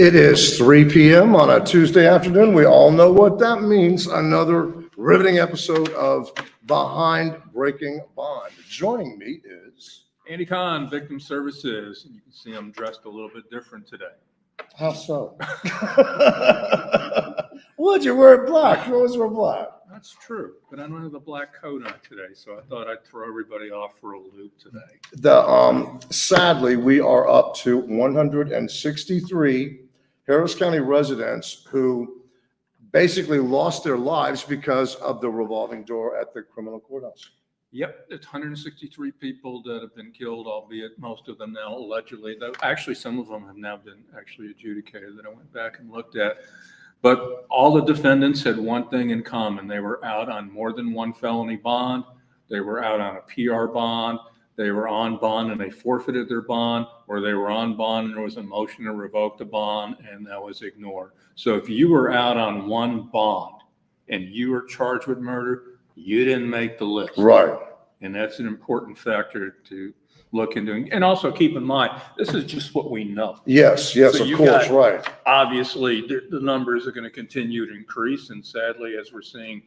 It is 3 p.m. on a Tuesday afternoon. We all know what that means. Another riveting episode of Behind Breaking Bond. Joining me is Andy KAHAN, Victim Services. You can see I'm dressed a little bit different today. How so? Would you wear black? You always wear black. That's true, but I don't have the black coat on today, so I thought I'd throw everybody off for a loop today. Sadly, we are up to 163 Harris County residents who basically lost their lives because of the revolving door at the criminal courthouse. Yep, it's 163 people that have been killed, albeit most of them now allegedly. Though actually, some of them have now been actually adjudicated that I went back and looked at. But all the defendants had one thing in common. They were out on more than one felony bond. They were out on a PR bond. They were on bond and they forfeited their bond, or they were on bond and there was a motion to revoke the bond and that was ignored. So if you were out on one bond and you were charged with murder, you didn't make the list. Right. And that's an important factor to look into. And also keep in mind, this is just what we know. Yes, so of course, right. Obviously, the numbers are going to continue to increase. And sadly, as we're seeing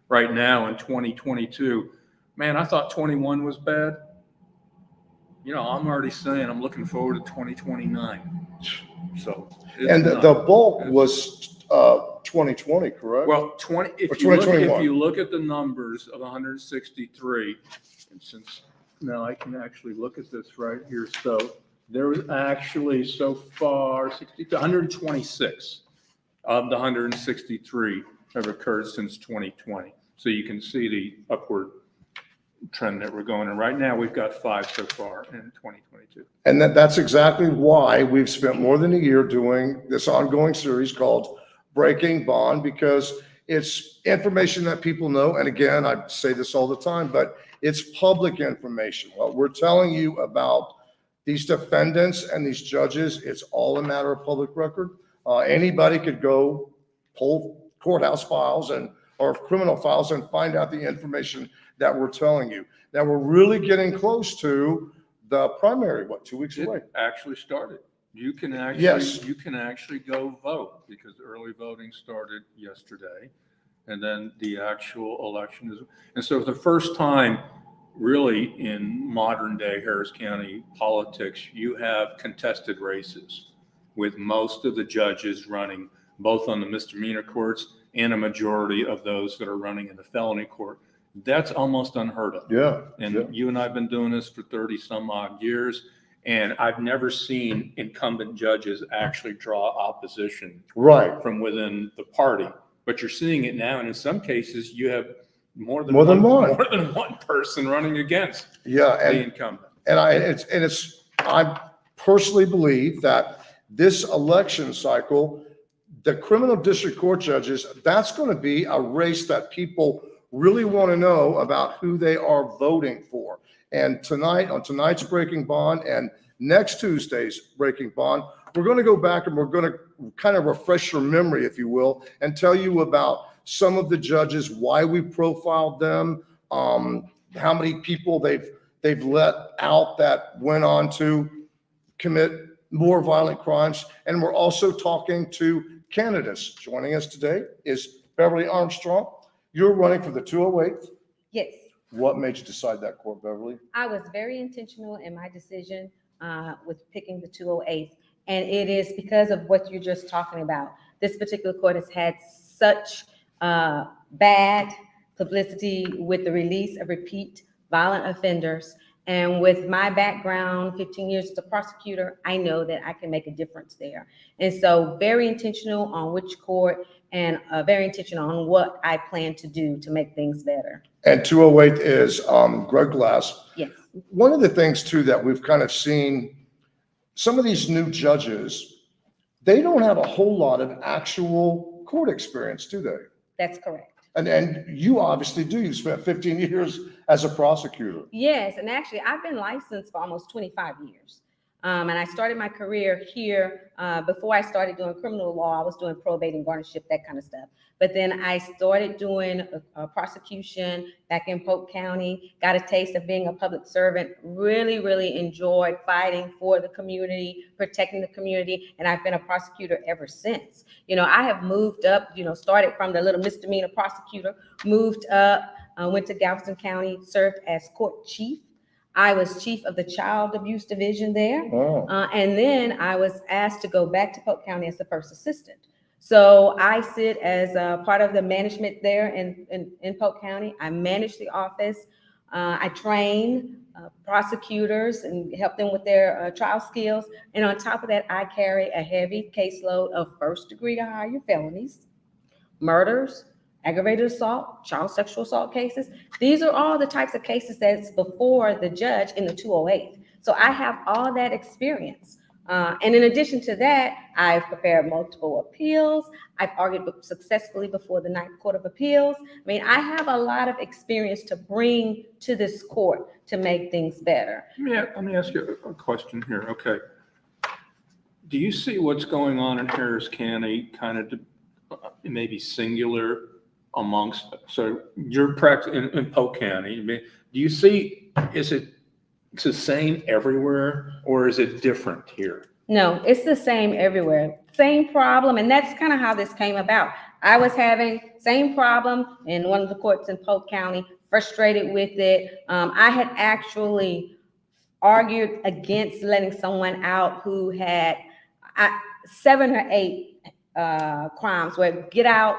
right now in 2022, man, I thought 21 was bad. You know, I'm already saying I'm looking forward to 2029. So, and the bulk was 2020, correct? Well, if you look at the numbers of 163, and since now I can actually look at this right here. So there was actually so far 126 of the 163 have occurred since 2020. So you can see the upward trend that we're going in. Right now, we've got 5 so far in 2022. And that's exactly why we've spent more than a year doing this ongoing series called Breaking Bond, because it's information that people know. And again, I say this all the time, but it's public information. What we're telling you about these defendants and these judges, it's all a matter of public record. Anybody could go pull courthouse files or criminal files and find out the information that we're telling you. Now we're really getting close to the primary, 2 weeks away? It actually started. You can actually, you can actually go vote because early voting started yesterday, and then the actual election is. And so the first time really in modern day Harris County politics, you have contested races with most of the judges running both on the misdemeanor courts and a majority of those that are running in the felony court. That's almost unheard of. Yeah. And you and I have been doing this for 30 some odd years. And I've never seen incumbent judges actually draw opposition from within the party. But you're seeing it now. And in some cases, you have more than one person running against the incumbent. And I personally believe that this election cycle, the criminal district court judges, that's going to be a race that people really want to know about who they are voting for. And tonight, on tonight's Breaking Bond and next Tuesday's Breaking Bond, we're going to go back and we're going to kind of refresh your memory, if you will, and tell you about some of the judges, why we profiled them, how many people they've let out that went on to commit more violent crimes. And we're also talking to candidates. Joining us today is Beverly Armstrong. You're running for the 208th. Yes. What made you decide that court, Beverly? I was very intentional in my decision with picking the 208th. And it is because of what you're just talking about. This particular court has had such bad publicity with the release of repeat violent offenders. And with my background, 15 years as a prosecutor, I know that I can make a difference there. And so very intentional on which court and very intentional on what I plan to do to make things better. And 208 is Greg Glass. Yes. One of the things too that we've kind of seen, some of these new judges, they don't have a whole lot of actual court experience, do they? That's correct. And you obviously do. You spent 15 years as a prosecutor. Yes, and actually I've been licensed for almost 25 years. And I started my career here. Before I started doing criminal law, I was doing probate and guardianship, that kind of stuff. But then I started doing a prosecution back in Polk County, got a taste of being a public servant, really, really enjoyed fighting for the community, protecting the community, and I've been a prosecutor ever since. You know, I have moved up, you know, started from the little misdemeanor prosecutor, moved up, went to Galveston County, served as court chief. I was chief of the child abuse division there. Oh. And then I was asked to go back to Polk County as the first assistant. So I sit as a part of the management there in Polk County. I manage the office. I train prosecutors and help them with their trial skills. And on top of that, I carry a heavy caseload of first-degree to higher felonies, murders, aggravated assault, child sexual assault cases. These are all the types of cases that's before the judge in the 208. So I have all that experience. And in addition to that, I've prepared multiple appeals. I've argued successfully before the Ninth Court of Appeals. I mean, I have a lot of experience to bring to this court to make things better. Let me ask you a question here. Okay. Do you see what's going on in Harris County kind of maybe singular amongst, so you're practicing in Polk County. I mean, do you see, it's the same everywhere or is it different here? No, it's the same everywhere. Same problem. And that's kind of how this came about. I was having same problem in one of the courts in Polk County, frustrated with it. I had actually argued against letting someone out who had 7 or 8 crimes where get out,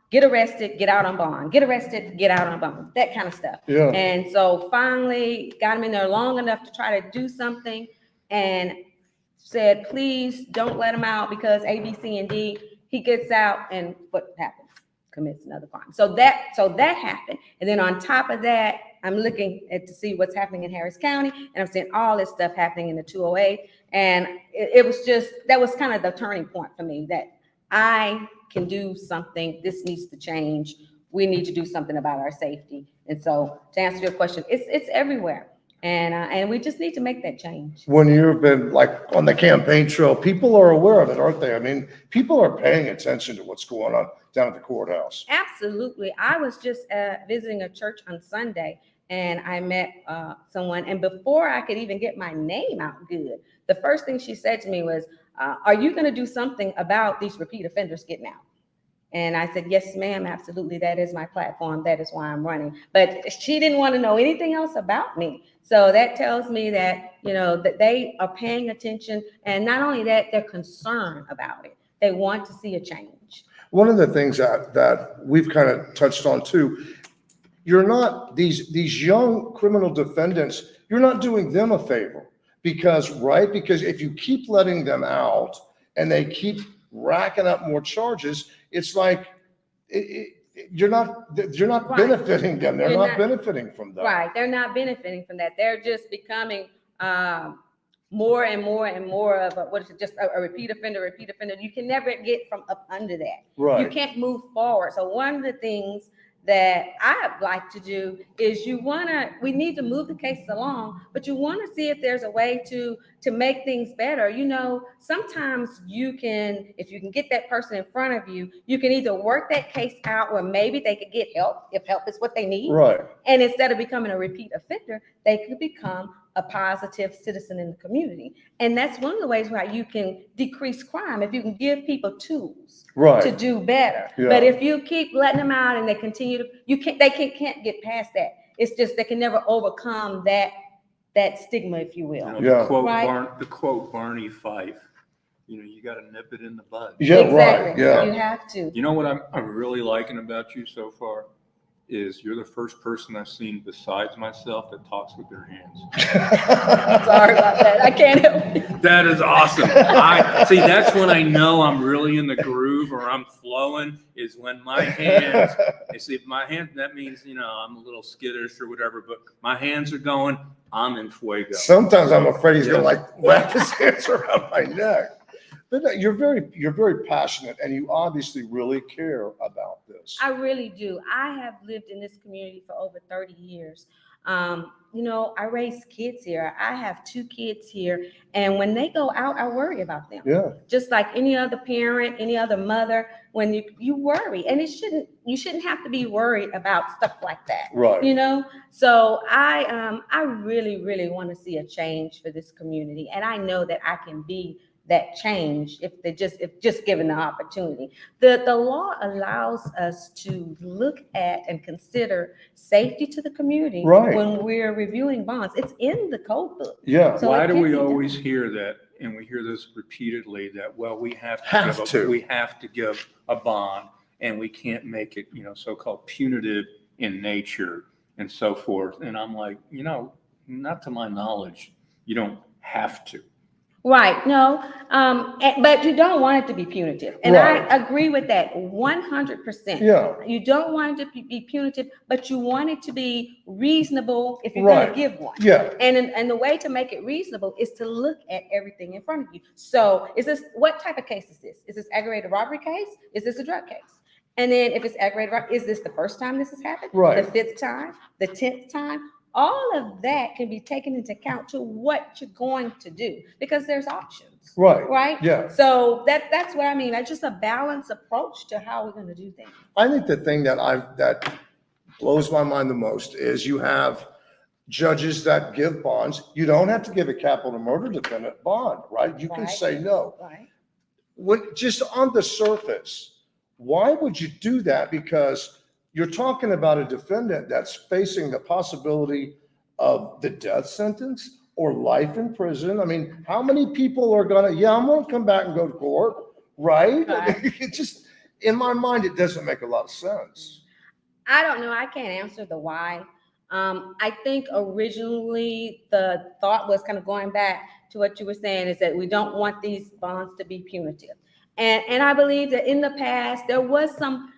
get arrested, get out on bond, get arrested, get out on bond, that kind of stuff. Yeah. And so finally got him in there long enough to try to do something and said, please don't let him out because A, B, C, and D. He gets out and what happens? Commits another crime. So that happened. And then on top of that, I'm looking to see what's happening in Harris County, and I'm seeing all this stuff happening in the 208. And it was just, that was kind of the turning point for me, that I can do something. This needs to change. We need to do something about our safety. And so to answer your question, it's everywhere. And we just need to make that change. When you've been like on the campaign trail, people are aware of it, aren't they? I mean, people are paying attention to what's going on down at the courthouse. Absolutely. I was just visiting a church on Sunday and I met someone, and before I could even get my name out good, the first thing she said to me was, are you going to do something about these repeat offenders getting out? And I said, yes, ma'am, absolutely. That is my platform. That is why I'm running. But she didn't want to know anything else about me. So that tells me that, you know, that they are paying attention. And not only that, they're concerned about it. They want to see a change. One of the things that we've kind of touched on too, you're not, these young criminal defendants, you're not doing them a favor. Because if you keep letting them out and they keep racking up more charges, it's like you're not benefiting them. They're not benefiting from that. Right. They're not benefiting from that. They're just becoming more and more and more of a repeat offender. You can never get from up under that. Right. You can't move forward. So one of the things that I'd like to do is we need to move the case along, but you want to see if there's a way to make things better. You know, sometimes if you can get that person in front of you, you can either work that case out where maybe they could get help, if help is what they need. Right. And instead of becoming a repeat offender, they could become a positive citizen in the community. And that's one of the ways how you can decrease crime, if you can give people tools to do better. Yeah. But if you keep letting them out and they continue they can't get past that. It's just they can never overcome that stigma, if you will. You know, the quote Barney Fife, you know, you got to nip it in the bud. Yeah, exactly. Right. Yeah. You have to. You know what I'm really liking about you so far? Is you're the first person I've seen besides myself that talks with their hands. Sorry about that. I can't help it. That is awesome. See, that's when I know I'm really in the groove or I'm flowing, is when my hands, that means, you know, I'm a little skittish or whatever, but my hands are going, I'm in fuego. Sometimes I'm afraid he's going to like wrap his hands around my neck. But you're very passionate and you obviously really care about this. this. I really do. I have lived in this community for over 30 years. I raise kids here. I have 2 kids here, and when they go out, I worry about them. Yeah. Just like any other parent, any other mother, when you worry, and you shouldn't have to be worried about stuff like that. Right. So I really, really want to see a change for this community, and I know that I can be that change if just given the opportunity. The law allows us to look at and consider safety to the community when we're reviewing bonds. It's in the code book. Yeah. So Why it do can we be done. always hear that, and we hear this repeatedly, that, well, we have to give a bond, and we can't make it, so-called punitive in nature and so forth. And I'm like, not to my knowledge, you don't have to. Right. No. But you don't want it to be punitive. And I agree with that 100%. Yeah. You don't want it to be punitive, but you want it to be reasonable if you're going to give one. Yeah. And the way to make it reasonable is to look at everything in front of you. So what type of case is this? Is this aggravated robbery case? Is this a drug case? And then if it's aggravated robbery, is this the first time this has happened? Right. The 5th time? The 10th time? All of that can be taken into account to what you're going to do, because there's options. Right. Yeah. So that's what I mean. That's just a balanced approach to how we're going to do things. I think the thing that blows my mind the most is you have judges that give bonds. You don't have to give a capital murder defendant bond, right? You can say no. Right. When just on the surface, why would you do that? Because you're talking about a defendant that's facing the possibility of the death sentence or life in prison. I mean, how many people are I'm going to come back and go to court, right? It just, in my mind, it doesn't make a lot of sense. I don't know. I can't answer the why. I think originally the thought was kind of going back to what you were saying, is that we don't want these bonds to be punitive. And I believe that in the past, there was some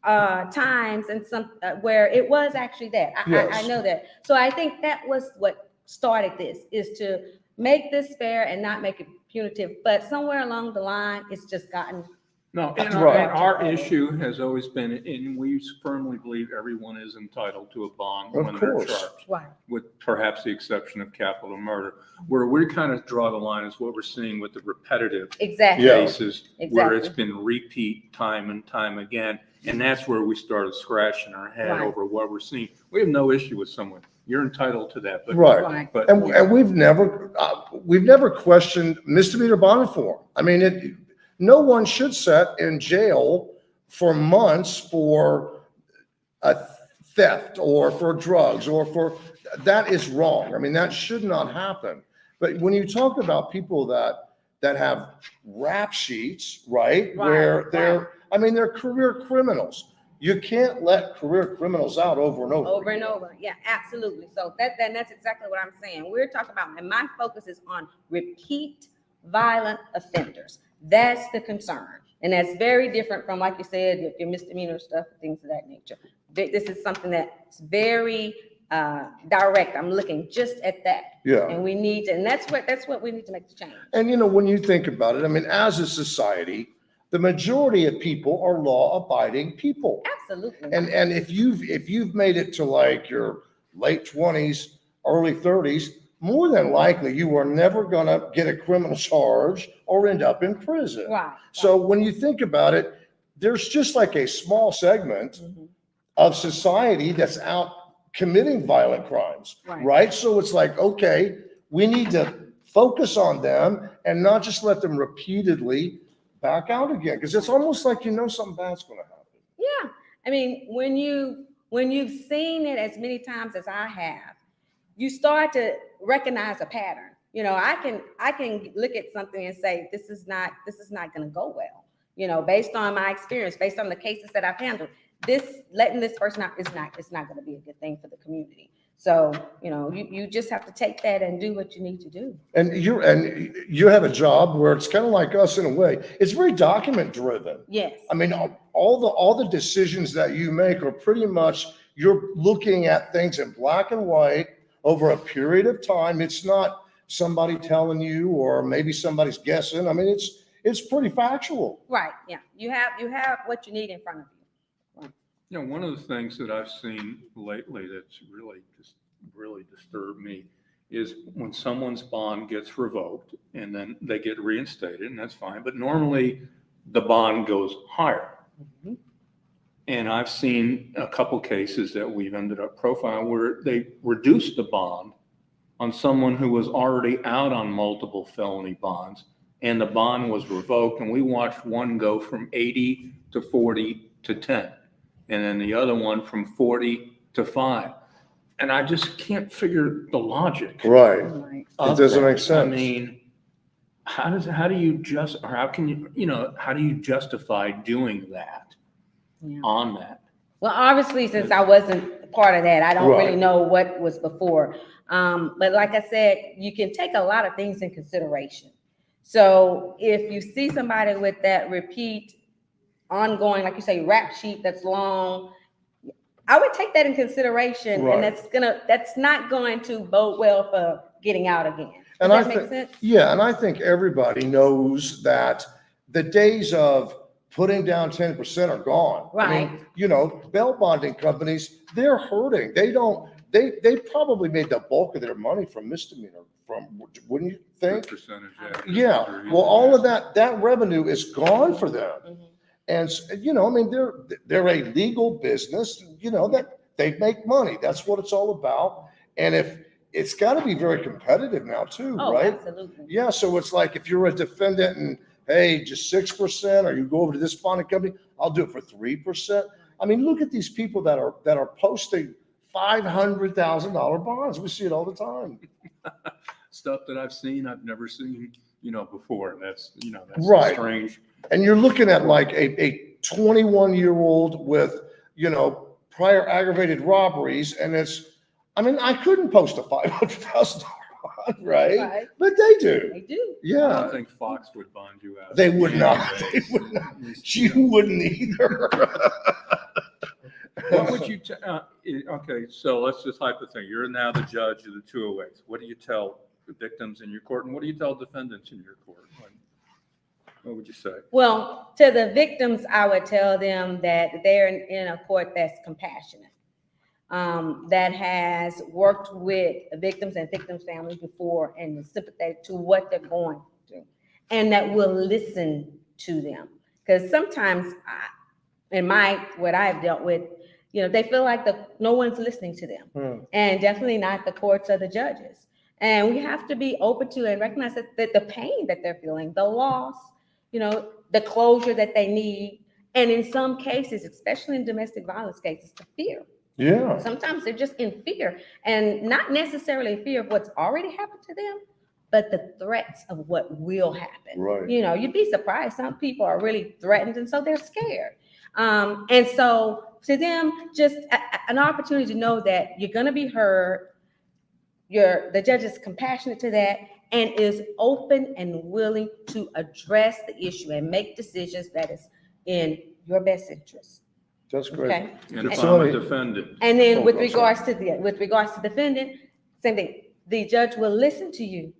times and some where it was actually that. I know that. So I think that was what started this, is to make this fair and not make it punitive. But somewhere along the line, it's just gotten. No, and our issue has always been, and we firmly believe everyone is entitled to a bond when they're charged, with perhaps the exception of capital murder. Where we kind of draw the line is what we're seeing with the repetitive cases, where it's been repeat time and time again. And that's where we started scratching our head over what we're seeing. We have no issue with someone. You're entitled to that. But and we've never questioned misdemeanor bond reform. I mean, no one should sit in jail for months for a theft or for drugs or that is wrong. I mean, that should not happen. But when you talk about people that have rap sheets, where they're career criminals. You can't let career criminals out over and over. Over and over. Yeah, absolutely. So that's exactly what I'm saying. We're talking about, and my focus is on repeat violent offenders. That's the concern. And that's very different from, like you said, your misdemeanor stuff, things of that nature. This is something that's very direct. I'm looking just at that. Yeah. And we need to, and that's what we need to make the change. And when you think about it, I mean, as a society, the majority of people are law-abiding people. Absolutely. And if you've made it to like your late 20s, early 30s, more than likely you are never gonna get a criminal charge or end up in prison. So when you think about it, there's just like a small segment of society that's out committing violent crimes, right? So it's like, okay, we need to focus on them and not just let them repeatedly back out again, because it's almost like something bad's going to happen. Yeah, I mean, when you've seen it as many times as I have, you start to recognize a pattern. I can look at something and say, this is not going to go well. Based on my experience, based on the cases that I've handled, letting this person out it's not going to be a good thing for the community. So, you just have to take that and do what you need to do. And you have a job where it's kind of like us in a way. It's very document driven. Yes. I mean, all the decisions that you make are pretty much, you're looking at things in black and white over a period of time. It's not somebody telling you, or maybe somebody's guessing. I mean, it's pretty factual. Right. Yeah. You have what you need in front of you. Right. You know, one of the things that I've seen lately that's really disturbed me is when someone's bond gets revoked and then they get reinstated, and that's fine, but normally the bond goes higher. Mhm. And I've seen a couple cases that we've ended up profiling where they reduced the bond on someone who was already out on multiple felony bonds, and the bond was revoked, and we watched one go from 80 to 40 to 10, and then the other one from 40 to 5. And I just can't figure the logic. Right. Right. It doesn't make I sense. mean, how do you just, or how can you, how do you justify doing that Yeah. on that? Well, obviously, since I wasn't part of that, I don't Right. really know what was before. But like I said, you can take a lot of things in consideration. So if you see somebody with that repeat, ongoing, like you say, rap sheet that's long, I would take that in consideration, Right. and that's not going to bode well for getting out again. Does And that I make think, sense? yeah, and I think everybody knows that the days of putting down 10% are gone. I mean, Right. you know, bail bonding companies, they're hurting. They probably made the bulk of their money from misdemeanor, wouldn't you think? Good percentage, Yeah, well, all of that revenue is gone for them. Mhm. And, you know, I mean, they're a legal business, you know, that they make money. That's what it's all about. And if it's got to be very competitive now too, Oh, right? absolutely. Yeah. So it's like if you're a defendant and hey, just 6%, or you go over to this bonding company, I'll do it for 3%. I mean, look at these people that are posting $500,000 bonds. We see it all the time. Stuff that I've seen, I've never seen, before. And that's Right. strange. And you're looking at like a 21-year-old with, you know, prior aggravated robberies. And I mean, I couldn't post a $500,000 bond, right? Right. But they do. They do. I Yeah. don't think Fox would bond you out. They would not. They Anyways. would not. You wouldn't either. What would you, okay, so let's just hypothetical. You're now the judge of the 208s. What do you tell the victims in your court, and what do you tell defendants in your court? What would you say? Well, to the victims, I would tell them that they're in a court that's compassionate, that has worked with victims and victims' families before and is sympathetic to what they're going through, and that will listen to them. Because sometimes, what I've dealt with, they feel like no one's listening to them, and definitely not the courts or the judges. And we have to be open to and recognize that the pain that they're feeling, the loss, the closure that they need, and in some cases, especially in domestic violence cases, the fear. Yeah. Sometimes they're just in fear, and not necessarily fear of what's already happened to them, but the threats of what will happen. Right. You'd be surprised. Some people are really threatened, and so they're scared. And so to them, just an opportunity to know that you're going to be heard. The judge is compassionate to that and is open and willing to address the issue and make decisions that is in your best interest. That's great. Okay. And if I'm a defendant. And then with I'm regards to defendant, same thing. The judge will listen to you.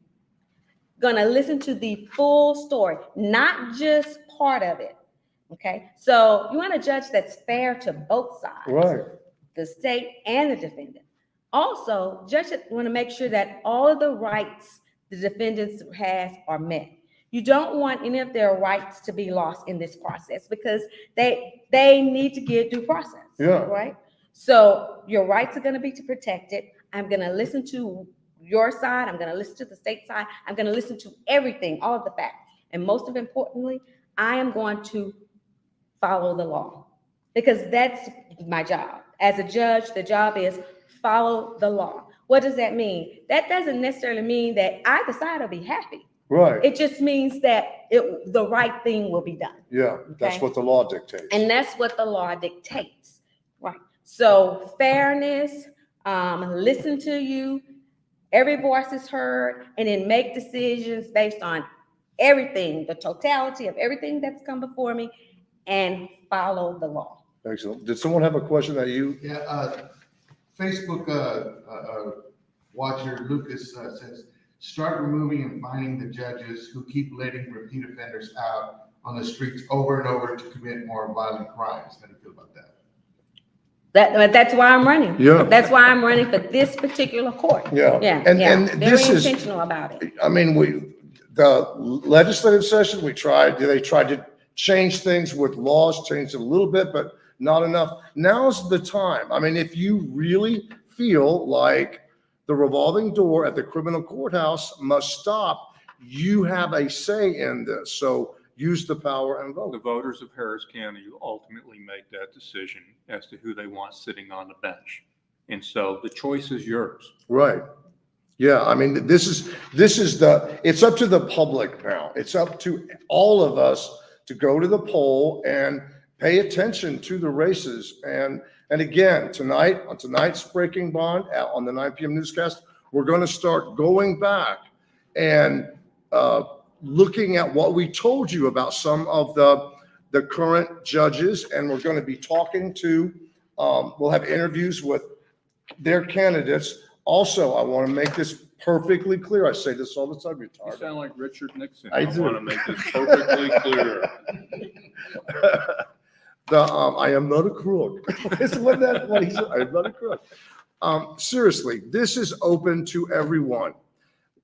Gonna listen to the full story, not just part of it. Okay. So you want a judge that's fair to both sides, Right. the state and the defendant. Also, judges want to make sure that all of the rights the defendants has are met. You don't want any of their rights to be lost in this process because they need to get due process. Yeah. Right. So your rights are going to be protected. I'm going to listen to your side. I'm going to listen to the state side. I'm going to listen to everything, all of the facts. And most importantly, I am going to follow the law because that's my job. As a judge, the job is follow the law. What does that mean? That doesn't necessarily mean that either side will be happy. Right. It just means that the right thing will be done. Yeah. That's what the law dictates. And that's what the law dictates. Right. So fairness, listen to you, every voice is heard, and then make decisions based on everything, the totality of everything that's come before me, and follow the law. Excellent. Did someone have a question that you? Yeah, Facebook watcher Lucas says, start removing and finding the judges who keep letting repeat offenders out on the streets over and over to commit more violent crimes. How do you feel about that? That's why I'm running. Yeah. That's why I'm running for this particular court. Yeah. Yeah, And yeah. and Very this is, intentional about it. I mean, the legislative session, they tried to change things with laws, changed it a little bit, but not enough. Now's the time. I mean, if you really feel like the revolving door at the criminal courthouse must stop, you have a say in this. So use the power and The vote. voters of Harris County ultimately make that decision as to who they want sitting on the bench. And so the choice is yours. Right. Yeah, I mean, it's up to the public now. It's up to all of us to go to the poll and pay attention to the races. And again, tonight, on tonight's Breaking Bond, on the 9 p.m. newscast, we're going to start going back and looking at what we told you about some of the current judges. And we're going to be talking to, we'll have interviews with their candidates. Also, I want to make this perfectly clear. I say this all the time. You Retarded. sound like Richard Nixon. I do. want to make this perfectly clear. I am not a crook. Isn't what he said? I am not a crook. Seriously, this is open to everyone.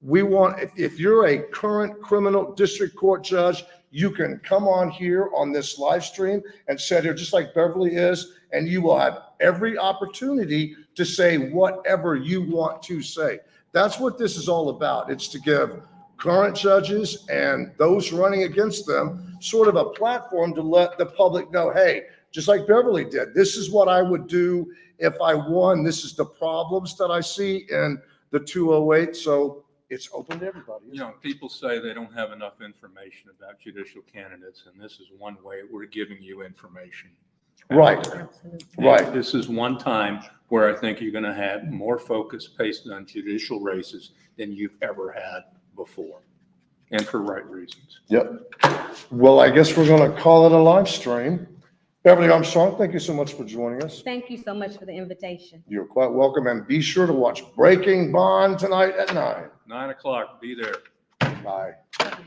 We want, if you're a current criminal district court judge, you can come on here on this live stream and sit here just like Beverly is, and you will have every opportunity to say whatever you want to say. That's what this is all about. It's to give current judges and those running against them sort of a platform to let the public know, hey, just like Beverly did, this is what I would do if I won. This is the problems that I see in the 208. So it's open to everybody. You know, people say they don't have enough information about judicial candidates, and this is one way we're giving you information. Right, Absolutely. right. This is one time where I think you're going to have more focus based on judicial races than you've ever had before, and for right reasons. Yep. Well, I guess we're going to call it a live stream. Beverly Armstrong, thank you so much for joining us. Thank you so much for the invitation. You're quite welcome. And be sure to watch Breaking Bond tonight at 9. 9 o'clock, be there. Bye. Okay.